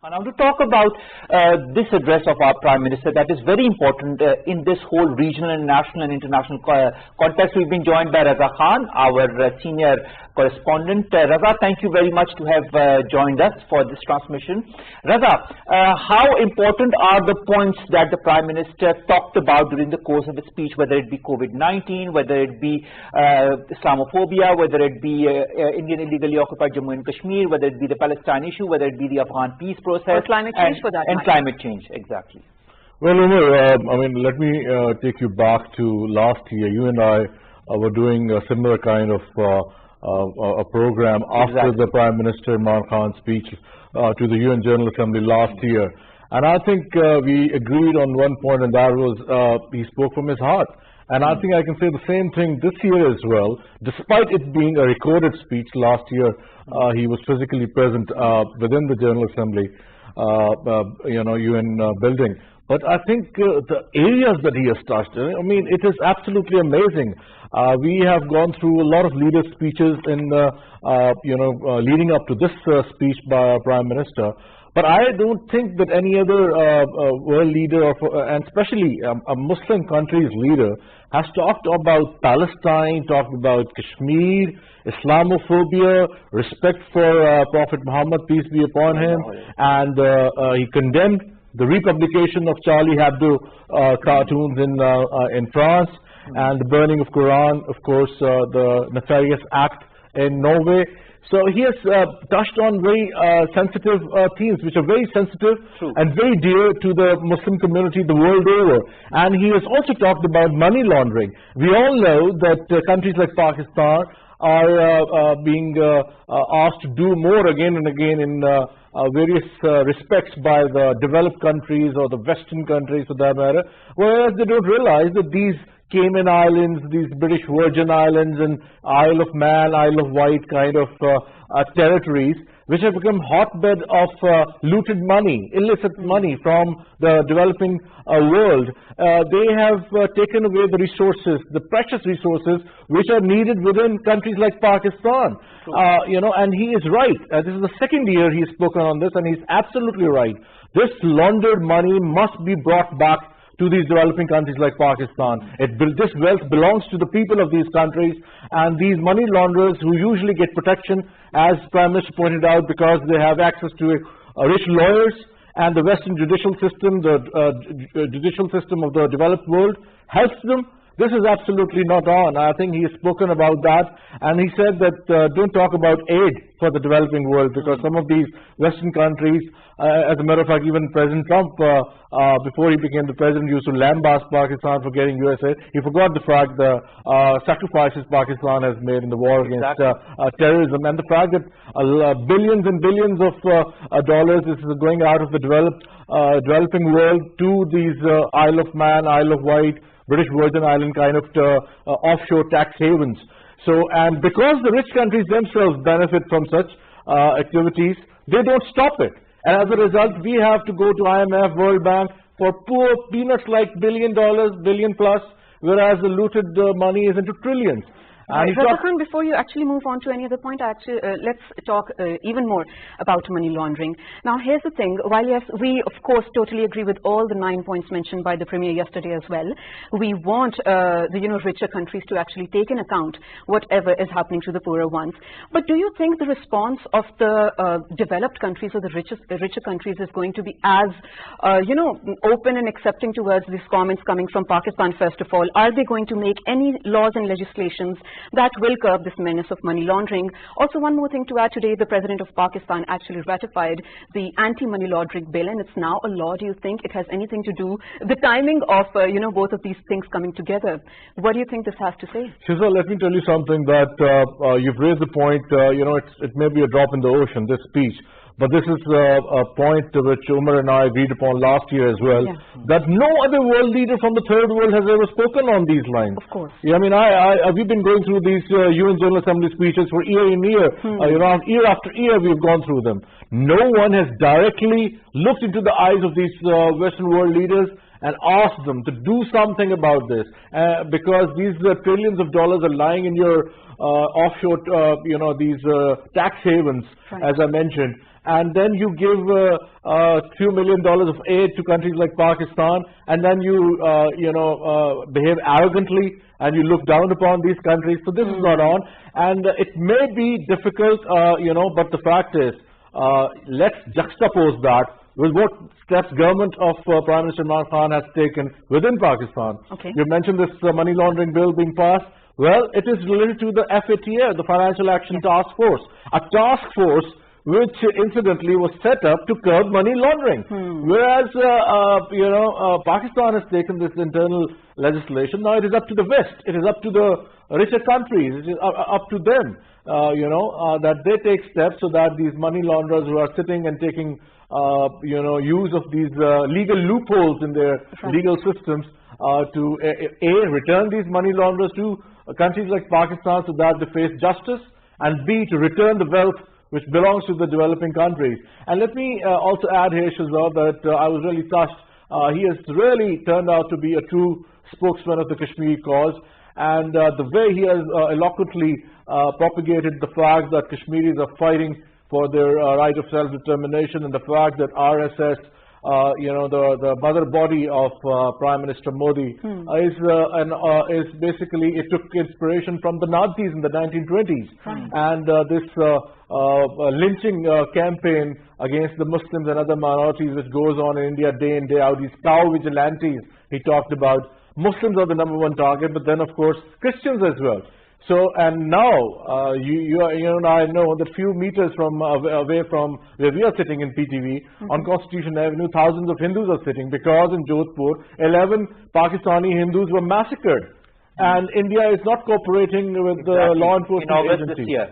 Now to talk about this address of our Prime Minister that is very important in this whole regional and national and international context, we've been joined by Raza Khan, our senior correspondent. Raza, thank you very much to have joined us for this transmission. Raza, how important are the points that the Prime Minister talked about during the course of his speech, whether it be COVID-19, whether it be Islamophobia, whether it be Indian illegally occupied Jammu and Kashmir, whether it be the Palestine issue, whether it be the Afghan peace process, or climate change for that and climate change, exactly. Well, Umar, let me take you back to last year. You and I were doing a similar kind of a program after the Prime Minister Imran Khan's speech to the UN General Assembly last year. And I think we agreed on one point, and that was he spoke from his heart. And I think I can say the same thing this year as well. Despite it being a recorded speech last year, he was physically present within the General Assembly, UN building. But I think the areas that he has touched, it is absolutely amazing. We have gone through a lot of leader speeches in, leading up to this speech by our Prime Minister. But I don't think that any other world leader, and especially a Muslim country's leader, has talked about Palestine, talked about Kashmir, Islamophobia, respect for Prophet Muhammad, peace be upon him, and he condemned the republication of Charlie Hebdo cartoons in France, and the burning of Quran, of course, the nefarious act in Norway. So he has touched on very sensitive themes, which are very sensitive and very dear to the Muslim community the world over. And he has also talked about money laundering. We all know that countries like Pakistan are being asked to do more again and again in various respects by the developed countries or the Western countries for that matter, whereas they don't realize that these Cayman Islands, these British Virgin Islands and Isle of Man, Isle of Wight kind of territories, which have become hotbed of looted money, illicit money from the developing world. They have taken away the resources, the precious resources, which are needed within countries like Pakistan. And he is right. This is the second year he's spoken on this, and he's absolutely right. This laundered money must be brought back to these developing countries like Pakistan. This wealth belongs to the people of these countries, and these money launderers who usually get protection, as Prime Minister pointed out, because they have access to rich lawyers, and the Western judicial system, the judicial system of the developed world, helps them. This is absolutely not on. I think he has spoken about that, and he said that don't talk about aid for the developing world, because some of these Western countries, as a matter of fact, even President Trump, before he became the president, used to lambast Pakistan for getting US aid. He forgot the fact the sacrifices Pakistan has made in the war against terrorism, and the fact that billions and billions of dollars is going out of the developing world to these Isle of Man, Isle of Wight, British Virgin Island kind of offshore tax havens. So, and because the rich countries themselves benefit from such activities, they don't stop it. And as a result, we have to go to IMF, World Bank for poor peanuts like $1 billion plus, whereas the looted money is into trillions. Raza Khan, before you actually move on to any other point, let's talk even more about money laundering. Now, here's the thing. While yes, we of course totally agree with all the 9 points mentioned by the Premier yesterday as well, we want the richer countries to actually take into account whatever is happening to the poorer ones. But do you think the response of the developed countries or the richer countries is going to be as open and accepting towards these comments coming from Pakistan? First of all, are they going to make any laws and legislations that will curb this menace of money laundering? Also, one more thing to add, today the President of Pakistan actually ratified the anti-money laundering bill, and it's now a law. Do you think it has anything to do the timing of both of these things coming together? What do you think this has to say? Shiza, let me tell you something that you've raised the point. It may be a drop in the ocean, this speech. But this is a point which Umar and I agreed upon last year as well, that no other world leader from the third world has ever spoken on these lines. Of course. Yeah, we've been going through these UN General Assembly speeches for year in year. Year after year we've gone through them. No one has directly looked into the eyes of these Western world leaders and asked them to do something about this, because these trillions of dollars are lying in your offshore, these tax havens, as I mentioned. and then you give a few $1 million of aid to countries like Pakistan, and then you behave arrogantly and you look down upon these countries. So this is not on, and it may be difficult, but the fact is, let's juxtapose that with what steps government of Prime Minister Imran Khan has taken within Pakistan. Okay. You mentioned this money laundering bill being passed. Well, it is related to the FATF, the Financial Action Task Force, a task force which incidentally was set up to curb money laundering. Whereas, Pakistan has taken this internal legislation. Now it is up to the West, it is up to the richer countries, it is up to them, that they take steps so that these money launderers who are sitting and taking, use of these legal loopholes in their legal systems to A, return these money launderers to countries like Pakistan so that they face justice, and B, to return the wealth which belongs to the developing countries. And let me also add here, Shahzad, that I was really touched. He has really turned out to be a true spokesman of the Kashmiri cause, and the way he has eloquently propagated the fact that Kashmiris are fighting for their right of self-determination, and the fact that RSS, the mother body of Prime Minister Modi, is basically, it took inspiration from the Nazis in the 1920s, and this lynching campaign against the Muslims and other minorities which goes on in India day in, day out, these cow vigilantes he talked about. Muslims are the #1 target, but then of course Christians as well. So, and now, you and I know that few meters from away from where we are sitting in PTV, on Constitution Avenue, thousands of Hindus are sitting, because in Jodhpur, 11 Pakistani Hindus were massacred. And India is not cooperating with the law enforcement August agencies. this year.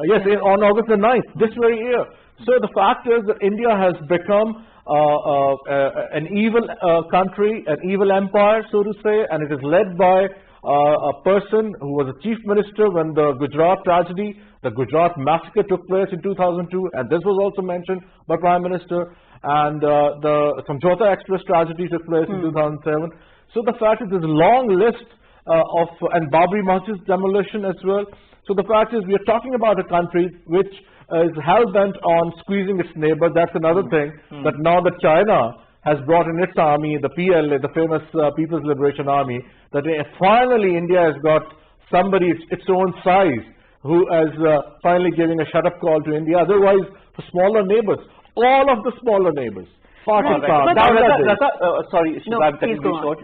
Yes, on August the 9th, this very year. So the fact is that India has become an evil country, an evil empire, so to say, and it is led by a person who was a chief minister when the Gujarat tragedy, the Gujarat massacre took place in 2002, and this was also mentioned by Prime Minister, and the Samjhauta Express tragedy took place in 2007. So the fact is there's a long list and Babri Masjid's demolition as well. So the fact is we are talking about a country which is hell-bent on squeezing its neighbor. That's another thing, that now that China has brought in its army, the PLA, the famous People's Liberation Army, that finally India has got somebody its own size who is finally giving a shut-up call to India. Otherwise, for smaller neighbors, all of the smaller neighbors, Pakistan, sorry, No, I'm cutting please go you short.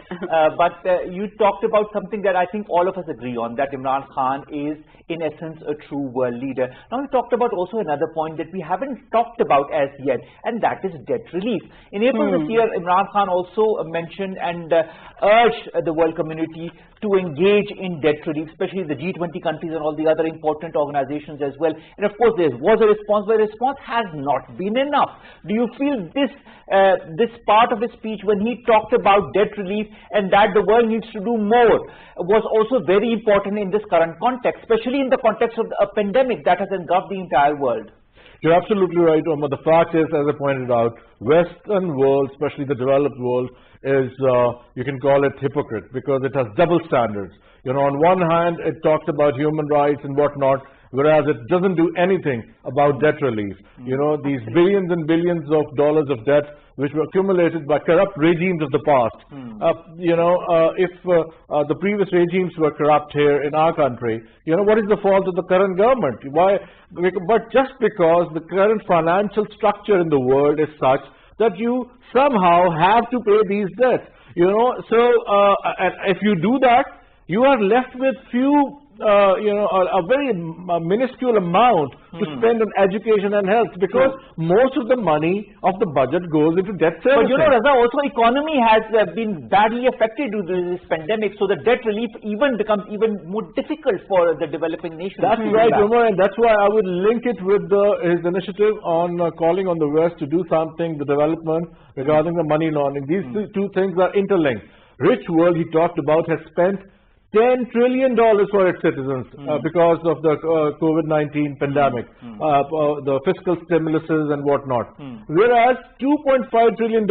But you talked about something that I think all of us agree on, that Imran Khan is, in essence, a true world leader. Now, we talked about also another point that we haven't talked about as yet, and that is debt relief. In April this year, Imran Khan also mentioned and urged the world community to engage in debt relief, especially the G20 countries and all the other important organizations as well. And of course, there was a response, but the response has not been enough. Do you feel this part of his speech, when he talked about debt relief and that the world needs to do more, was also very important in this current context, especially in the context of a pandemic that has engulfed the entire world? You're absolutely right, Omar. The fact is, as I pointed out, Western world, especially the developed world, is, you can call it hypocrite, because it has double standards. On one hand, it talks about human rights and whatnot, whereas it doesn't do anything about debt relief. These billions and billions of dollars of debt which were accumulated by corrupt regimes of the past. If the previous regimes were corrupt here in our country, what is the fault of the current government? Why? But just because the current financial structure in the world is such that you somehow have to pay these debts. And if you do that, you are left with a very minuscule amount to spend on education and health, because most of the money of the budget goes into debt servicing. But Raza, also economy has been badly affected due to this pandemic, so the debt relief becomes even more difficult for the developing nations. That's right, Umar, and that's why I would link it with his initiative on calling on the West to do something, the development regarding the money laundering. These two things are interlinked. Rich world, he talked about, has spent $10 trillion for its citizens because of the COVID-19 pandemic, the fiscal stimuluses and whatnot. Whereas $2.5 trillion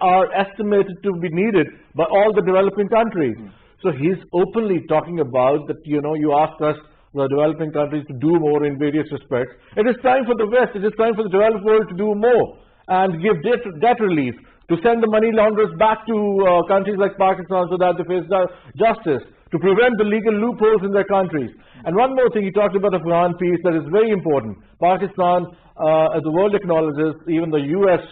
are estimated to be needed by all the developing countries. So he's openly talking about that, you asked us the developing countries to do more in various respects. It is time for the West, it is time for the developed world to do more and give debt relief, to send the money launderers back to countries like Pakistan so that they face justice, to prevent the legal loopholes in their countries. And one more thing, he talked about Afghan peace, that is very important. Pakistan, as the world acknowledges, even the US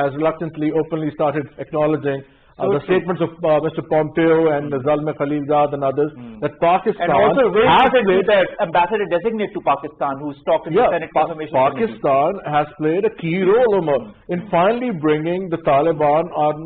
has reluctantly, openly started acknowledging the statements of Mr. Pompeo and Zalmay Khalilzad and others, that Pakistan and also has played the ambassador designate to Pakistan, who's talked in the Senate Confirmation Committee. Pakistan has played a key role, Umar, in finally bringing the Taliban on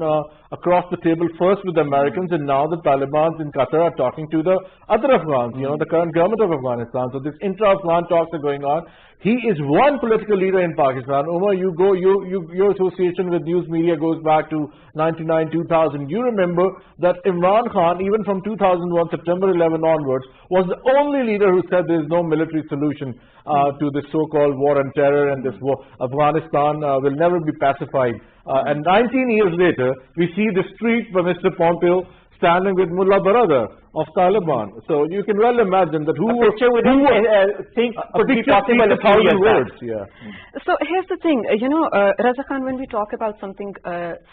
across the table, first with the Americans, and now the Taliban in Qatar are talking to the other Afghans, you know, the current government of Afghanistan. So this intra-Afghan talks are going on. He is one political leader in Pakistan. Umar, your association with news media goes back to 99, 2000. You remember that Imran Khan, even from 2001, September 11 onwards, was the only leader who said there is no military solution to this so-called war on terror, and this war. Afghanistan will never be pacified. And 19 years later, we see the street by Mr. Pompeo standing with Mullah Baradar of Taliban. So you can well imagine that who would think could be possible a few years words. back. Yeah. So here's the thing, Raza Khan, when we talk about something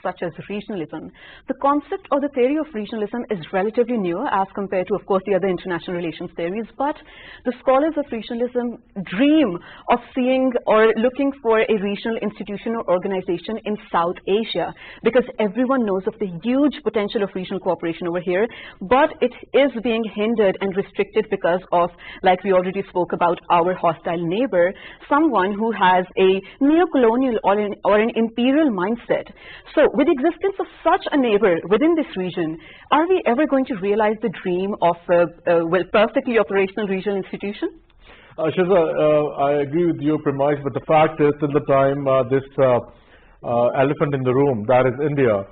such as regionalism, the concept or the theory of regionalism is relatively new as compared to, of course, the other international relations theories, but the scholars of regionalism dream of seeing or looking for a regional institution or organization in South Asia, because everyone knows of the huge potential of regional cooperation over here, but it is being hindered and restricted because of, like we already spoke about, our hostile neighbor, someone who has a neo-colonial or an imperial mindset. So with the existence of such a neighbor within this region, are we ever going to realize the dream of well, perfectly operational regional institution? Shiza, I agree with your premise, but the fact is, till the time this elephant in the room, that is India,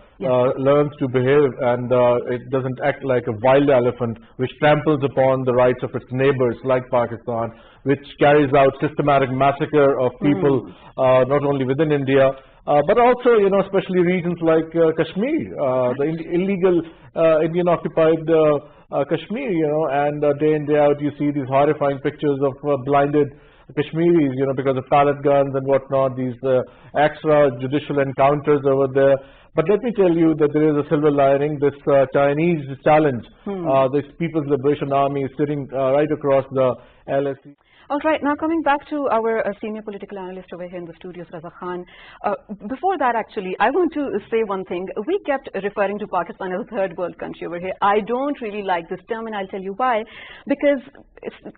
learns to behave and it doesn't act like a wild elephant which tramples upon the rights of its neighbors like Pakistan, which carries out systematic massacre of people not only within India but also, you know, especially regions like Kashmir, the illegal Indian occupied Kashmir, you know, and day in day out you see these horrifying pictures of blinded Kashmiris, you know, because of pellet guns and whatnot, these extrajudicial encounters over there. But let me tell you that there is a silver lining. This Chinese challenge, this People's Liberation Army is sitting right across the LSE. All right, now coming back to our senior political analyst over here in the studios, Raza Khan. Before that, actually, I want to say one thing. We kept referring to Pakistan as a third world country over here. I don't really like this term, and I'll tell you why. Because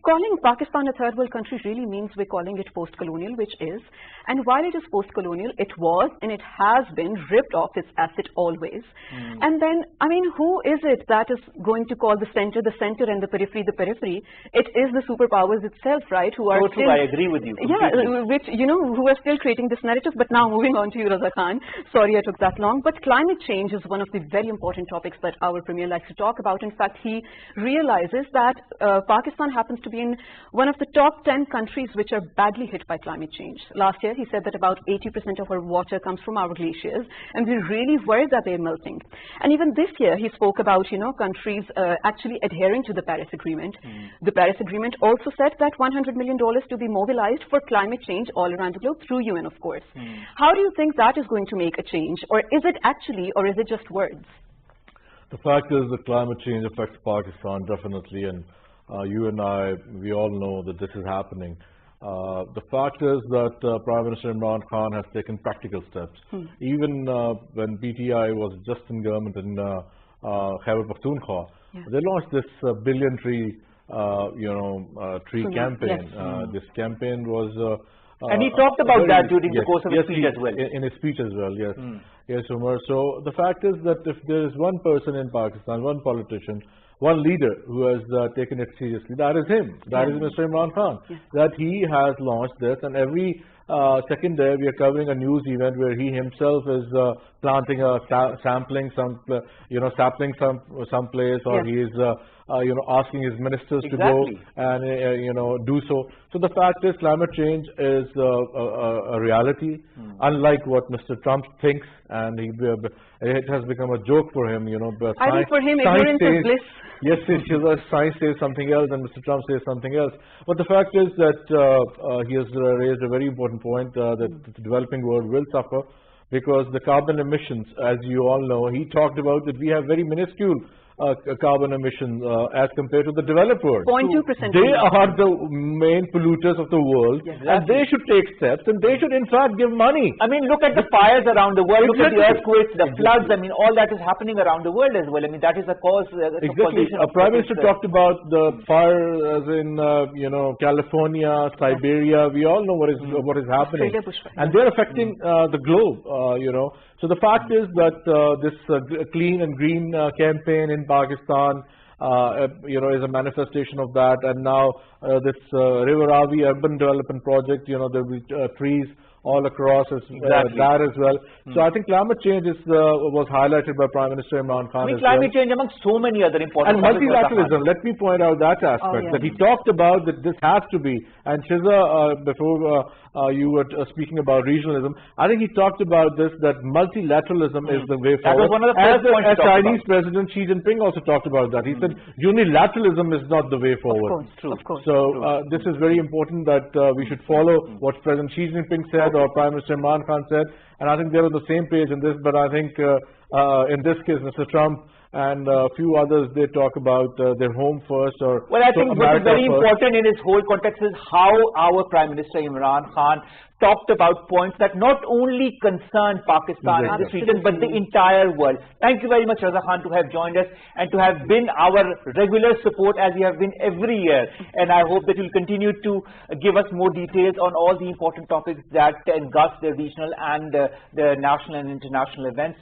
calling Pakistan a third world country really means we're calling it post-colonial, which is. And while it is post-colonial, it was and it has been ripped off its asset always. And then, I mean, who is it that is going to call the center, and the periphery? It is the superpowers itself, right? Who are true, I agree with you completely. Yeah, which, you know, who are still creating this narrative. But now moving on to you, Raza Khan. Sorry I took that long. But climate change is one of the very important topics that our Premier likes to talk about. In fact, he realizes that Pakistan happens to be in one of the top 10 countries which are badly hit by climate change. Last year, he said that about 80% of our water comes from our glaciers, and we're really worried that they're melting. And even this year, he spoke about, you know, countries actually adhering to the Paris Agreement. The Paris Agreement also said that $100 million to be mobilized for climate change all around the globe through UN, of course. How do you think that is going to make a change? Or is it actually, or is it just words? The fact is that climate change affects Pakistan definitely, and you and I, we all know that this is happening. The fact is that Prime Minister Imran Khan has taken practical steps. Even when PTI was just in government in Khyber Pakhtunkhwa, they launched this billion tree tree campaign. This campaign was and he talked about that during the course of his speech as well. In his speech as well, yes. Yes, Umar. So the fact is that if there is one person in Pakistan, one politician, one leader who has taken it seriously, that is him. That is Mr. Imran Khan. That he has launched this, and every second day we are covering a news event where he himself is planting a sapling some place, or he is asking his ministers to go and do so. So the fact is, climate change is a reality, unlike what Mr. Trump thinks, and it has become a joke for him. But I think for him, ignorance is bliss. Yes, science says something else, and Mr. Trump says something else. But the fact is that he has raised a very important point that the developing world will suffer, because the carbon emissions, as you all know, he talked about that we have very minuscule carbon emissions as compared to the developed world. 0.2%. They are the main polluters of the world, and they should take steps, and they should in fact give money. I mean, look at the fires around the world, look at the earthquakes, the floods. I mean, all that is happening around the world as well. I mean, that is a cause. Exactly. A Prime Minister talked about the fires in California, Siberia. We all know what is happening, and they're affecting the globe. So the fact is that this clean and green campaign in Pakistan, is a manifestation of that. And now this River Ravi urban development project, there will be trees all across that as well. So I think climate change was highlighted by Prime Minister Imran Khan. I mean, climate change among so many other important. And multilateralism. Let me point out that aspect that he talked about, that this has to be. And Shiza, before you were speaking about regionalism, I think he talked about this, that multilateralism is the way forward. That was one of the first points. As Chinese President Xi Jinping also talked about that. He said unilateralism is not the way forward. Of course. So this is very important that we should follow what President Xi Jinping said or Prime Minister Imran Khan said, and I think they're on the same page in this. But I think in this case, Mr. Trump and a few others, they talk about their home first. Well, I think what is very important in this whole context is how our Prime Minister Imran Khan talked about points that not only concern Pakistan and this region, but the entire world. Thank you very much, Raza Khan, to have joined us and to have been our regular support, as you have been every year. And I hope that you'll continue to give us more details on all the important topics that engulf the regional and the national and international events.